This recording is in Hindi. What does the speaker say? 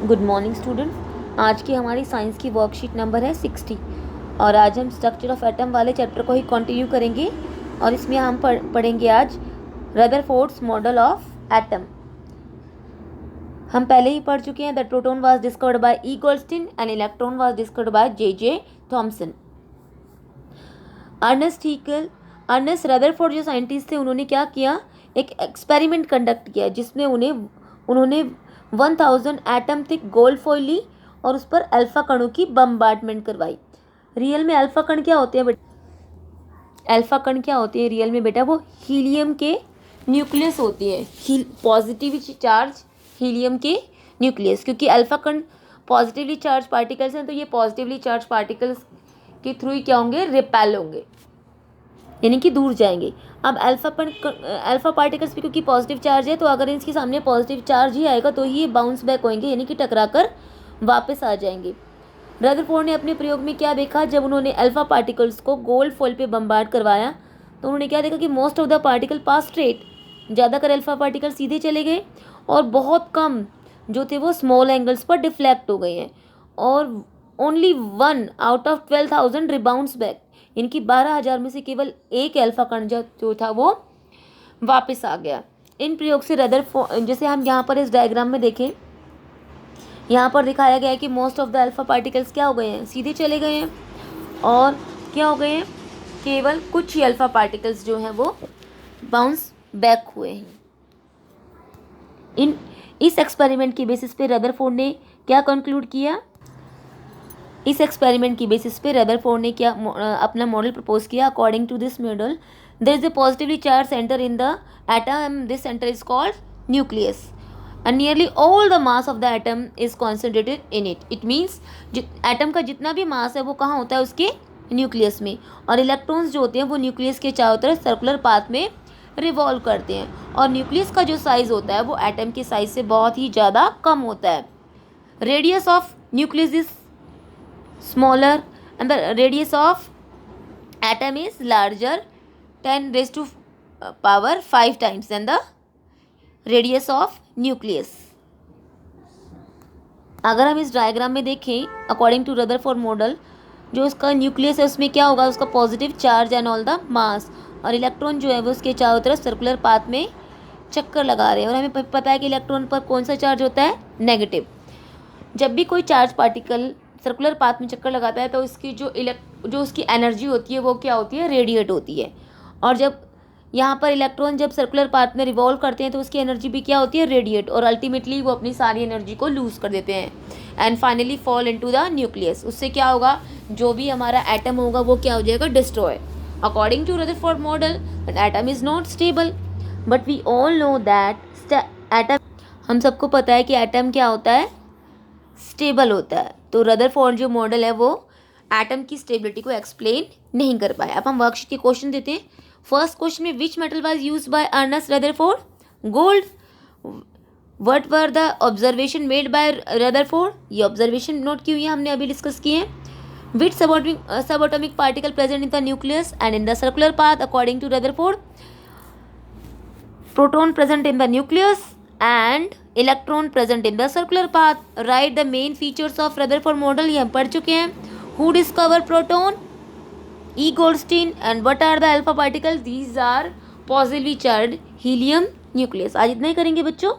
Good morning student. आज की हमारी साइंस की वर्कशीट नंबर है 60 और आज हम स्ट्रक्चर ऑफ एटम वाले चैप्टर को ही कंटिन्यू करेंगे और इसमें हम पढ़ेंगे आज रदरफोर्ड्स मॉडल ऑफ एटम। हम पहले ही पढ़ चुके हैं that proton was discovered by E Goldstein and electron was discovered by J Thomson. Ernest Rutherford जो साइंटिस्ट थे उन्होंने क्या किया, एक एक्सपेरिमेंट कंडक्ट किया जिसमें उन्होंने 1000 एटम थिक गोल्ड फॉइल ली और उस पर अल्फा कणों की बम्बार्डमेंट करवाई। रियल में अल्फा कण क्या होते हैं बेटा? अल्फा कण क्या होते हैं रियल में बेटा? वो हीलियम के न्यूक्लियस होती है, पॉजिटिव चार्ज हीलियम के न्यूक्लियस। क्योंकि अल्फा कण पॉजिटिवली चार्ज पार्टिकल्स हैं तो ये पॉजिटिवली चार्ज पार्टिकल्स के थ्रू ही क्या होंगे, रिपेल होंगे, यानी कि दूर जाएंगे। अब अल्फा पार्टिकल्स भी क्योंकि पॉजिटिव चार्ज है तो अगर इसके सामने पॉजिटिव चार्ज ही आएगा तो ही ये बाउंस बैक होंगे, यानी कि टकरा कर वापस आ जाएंगे। रदरफोर्ड ने अपने प्रयोग में क्या देखा, जब उन्होंने अल्फा पार्टिकल्स को गोल्ड फॉइल पे बम्बार्ड करवाया तो उन्होंने क्या देखा कि most of the particle pass straight, ज़्यादातर अल्फा पार्टिकल सीधे चले गए और बहुत कम जो थे वो स्मॉल एंगल्स पर डिफ्लेक्ट हो गए हैं और only 1 out of 12,000 rebounds back, इनकी 12,000 में से केवल एक अल्फा कण जो था वो वापस आ गया। इन प्रयोग से रदरफोर्ड, जैसे हम यहाँ पर इस डायग्राम में देखें, यहाँ पर दिखाया गया है कि most of the alpha particles क्या हो गए हैं, सीधे चले गए हैं और क्या हो गए हैं, केवल कुछ ही अल्फा पार्टिकल्स जो हैं वो बाउंस बैक हुए हैं। इस एक्सपेरिमेंट की बेसिस पे रदरफोर्ड ने क्या कंक्लूड किया, इस एक्सपेरिमेंट की बेसिस पे रदरफोर्ड ने क्या अपना मॉडल प्रपोज किया। According to this model there is a positively charge centre in the atom, this centre is called nucleus and nearly all the mass of the atom is concentrated in it. It means atom का जितना भी मास है वो कहाँ होता है, उसके न्यूक्लियस में, और इलेक्ट्रॉन्स जो होते हैं वो न्यूक्लियस के चारों तरफ सर्कुलर पाथ में रिवॉल्व करते हैं और न्यूक्लियस का जो साइज होता है वो एटम के साइज से बहुत ही ज़्यादा कम होता है। Radius of nucleus is smaller and the radius of atom is larger 10 raised to power 5 times than the radius of nucleus। अगर हम इस डायग्राम में देखें, अकॉर्डिंग टू रदरफोर्ड मॉडल, जो उसका न्यूक्लियस है उसमें क्या होगा, उसका positive charge and all the mass, और इलेक्ट्रॉन जो है वो उसके चारों तरफ सर्कुलर पाथ में चक्कर लगा रहे हैं और हमें पता है कि इलेक्ट्रॉन पर कौन सा चार्ज होता है, नेगेटिव। जब भी कोई चार्ज पार्टिकल सर्कुलर पाथ में चक्कर लगाता है तो उसकी जो उसकी एनर्जी होती है वो क्या होती है, रेडिएट होती है। और जब यहाँ पर इलेक्ट्रॉन जब सर्कुलर पाथ में रिवॉल्व करते हैं तो उसकी एनर्जी भी क्या होती है, रेडिएट, और अल्टीमेटली वो अपनी सारी एनर्जी को लूज़ कर देते हैं and finally fall into the nucleus. उससे क्या होगा, जो भी हमारा एटम होगा वो क्या हो जाएगा, destroy. According to Rutherford model atom is not stable but we all know that atom, हम सबको पता है कि एटम क्या होता है, स्टेबल होता है। तो रदरफोर्ड जो मॉडल है वो एटम की स्टेबिलिटी को एक्सप्लेन नहीं कर पाया। अब हम वर्कशीट के क्वेश्चन देते हैं। फर्स्ट क्वेश्चन में which metal was used by Ernest Rutherford, gold. What were the observation made by Rutherford, ये ऑब्जर्वेशन नोट की हुई है, हमने अभी डिस्कस किए हैं। Which subatomic particle present in the nucleus and in the circular path according to Rutherford, proton present in the nucleus and electron present in the circular path. Write the main features of Rutherford model, ये हम पढ़ चुके हैं। Who discovered proton? E Goldstein। and what are the alpha particles? These are positively charged helium nucleus। आज इतना ही करेंगे बच्चों।